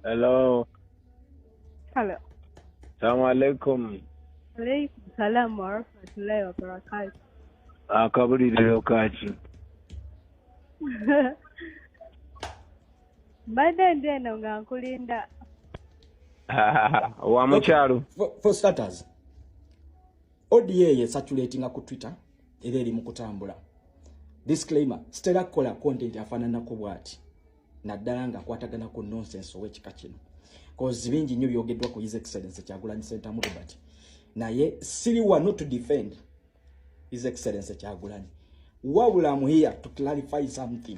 Hello. Hello. Assalamu alaikum. Alaikum salam wa rahmatullahi wa barakatuh. Akaburi da lokaci. Mbadde ndeno nga nkulinda. Wa mukyalo. For starters, ODA saturating ku Twitter era eri mu kutambula. Disclaimer, Stella kola content afaananako bw'ati naddala nga akwatagana ku nonsense ow'ekika kino. Cause bingi nnyo byogeddwa ku His Excellency Kyagulanyi Ssentamu Robert. Naye siri wano to defend His Excellency Kyagulanyi. Wabula I'm here to clarify something.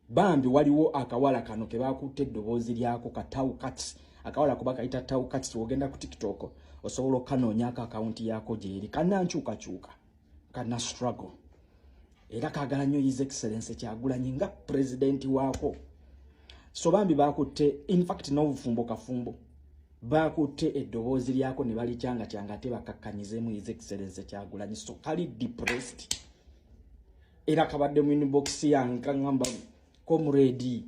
Bambi waliwo akawala kano ke bakutte eddoboozi lyako Katau Cats. Akawala kuba kayita Tau Cats wogenda ku TikTok osobola okanoonya akaunti yako gyeri kannankyukakyuka kana struggle. Era kaagala nnyo His Excellency Kyagulanyi nga president waako. So bambi bakutte, in fact n'obufumbo kafumbo bakutte eddoboozi lyako ne balikyanga kyanga ate bakakkanyizemu His Excellency Kyagulanyi. So kali depressed. Era kabadde mu inbox yange ngamba comrade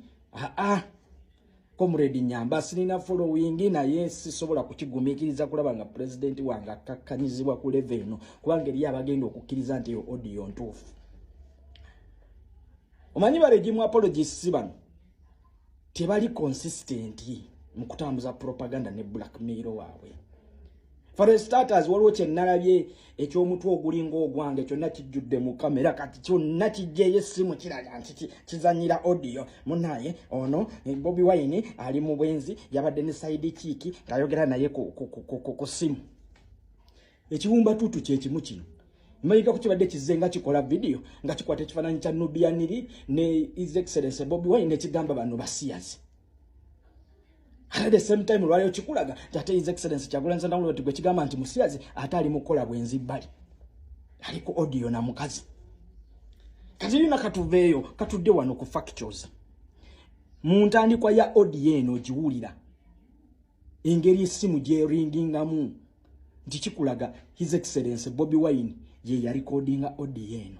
comrade nyamba sirina following naye sisobola kukigumiikiriza kulaba nga president wange akakkanyizibwa ku level eno kubanga eri abagenda okukkiriza nti yo audio ntuufu. Omanyi balegimu apologies bano tebali consistent mu kutambuza propaganda ne blackmail waabwe. For starters, waliwo kye nalabye eky'omutwe ogulinga ogwange kyonna kijjudde mu kamera kati kyonna kijjeeyo essimu kiraga nti kizanyira audio. Munaye ono Bobi Wine ali mu bwenzi yabadde ne side kiiki ng'ayogera naye ku ssimu. Ekiwumba tutu kye kimu kino. Mmayika ku kibadde kizze nga kikola video nga kikwata ekifaananyi kya Nubian Lee ne His Excellency Bobi Wine ne kigamba bano basiyazi. At the same time lwali okikulaga tate His Excellency Kyagulanyi Ssentamu Robert gwe kigamba nti musiyazi ate ali mu kukola bwenzi bbali. Ali ku audio na mukazi. Kati lina katuveeyo katudde wano ku factuals. Mu ntandikwa ya audio eno giwulira engeri essimu gyeringingamu nti kikulaga His Excellency Bobi Wine ye ya recordinga audio eno.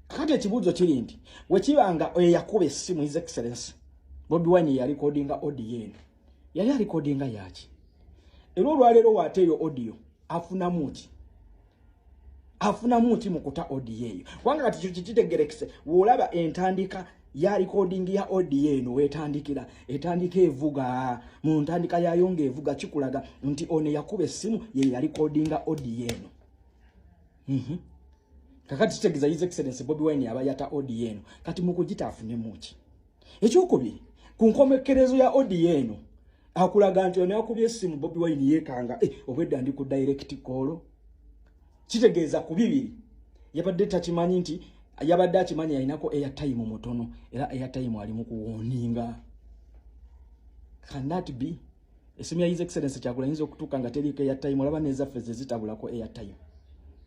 Kati ekibuuzo kiri nti wekibanga yakuba essimu His Excellency Bobi Wine ya recordinga audio eno yali ya recordinga yaki. Era olwaleero waateeyo audio afuna muti mu kuta audio eyo. Kubanga kati kitegerekese w'olaba entandika ya recording ya audio eno etandika evuga mu ntandika yayo ng'evuga kikulaga nti ono yakuba essimu ye ya recordinga audio eno. Kakati kitegeeza His Excellency Bobi Wine yaba yata audio eno kati mu kugita afune muki. Ekyokubiri ku nkomekerezo ya audio eno akulaga nti ono yakubye essimu Bobi Wine yeekanga obwedda ndi ku direct call. Kitegeeza ku bibiri yabadde takimanyi nti yabadde akimanyi alinako airtime mutono era airtime ali mu kuwoninga. Can that be? Essimu ya His Excellency Kyagulanyi okutuuka nga teriko airtime olaba nezaffe ze zitabulako airtime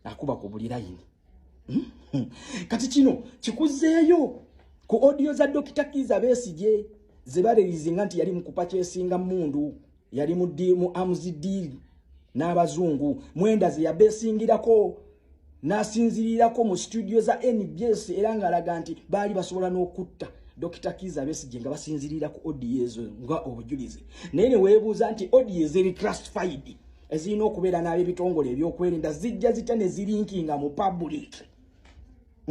akuba ku buli line. Kati kino kikuzeeyo ku audio za Dr. Kizza Besigye ze balerizinga nti yali mu kupachesinga mundu yali mu arms deal n'abazungu mwenda ze yabesingirako nasinzirirako mu studio za NBS era ngalaga nti bali basobola n'okutta Dr. Kizza Besigye nga basinzirira ku audio ezo nga obujulizi. Naye ne weebuuza nti audio eziri classified ezirina okubeera n'ab'ebitongole ebyokwerinda zijja zitya ne zirinkinga mu public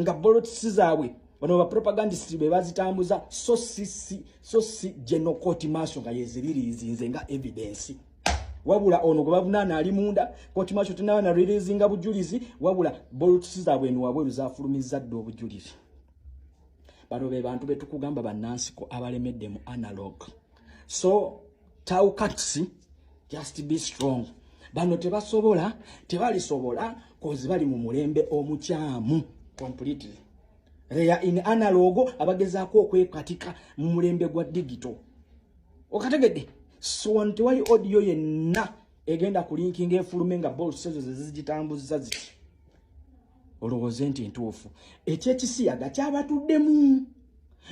nga bolotisi zaabwe bano ba propagandist be bazitambuza so si General Court Martial nga yeziririzinze nga evidence. Wabula ono gwe bavunaana ali munda Court Martial tenawa na releasinga bujulizi wabula bolotisi zaabwe eno wabweru zaafulumizza dde obujulizi. Bano be bantu betukugamba bannansiko abalemedde mu analog. So Tau Cats just be strong. Bano tebalisobola kozi bali mu mulembe omukyamu completely. Reya in analogo abagezaako okwekatika mu mulembe gwa digital. Okategedde so nti wali audio yenna egenda kulinkinga efulume nga bolts ezo zigitambuza ziti. Olowooze nti ntuufu. Ekyekisiyaga kyabatuddemu.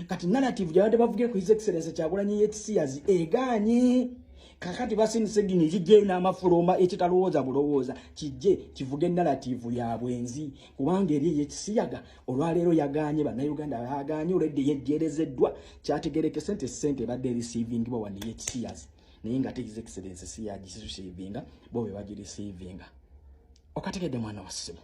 Kati narrative gyabadde bavuge ku His Excellency Kyagulanyi yekisiyazi egaanye. kakati basindise gini kijje n'amafuluma ekitalowooza bulowooza kijje kivuge narrative ya bwenzi kubanga eri yekisiyaga olwaleero yaganye bannayuganda baganye olwedde yejjerezeddwa kyategereke sente badde receiving bo wani yekisiyazi naye nga His Excellency siyagisisusivinga bo be bagirecevinga okategedde mwana wa ssimu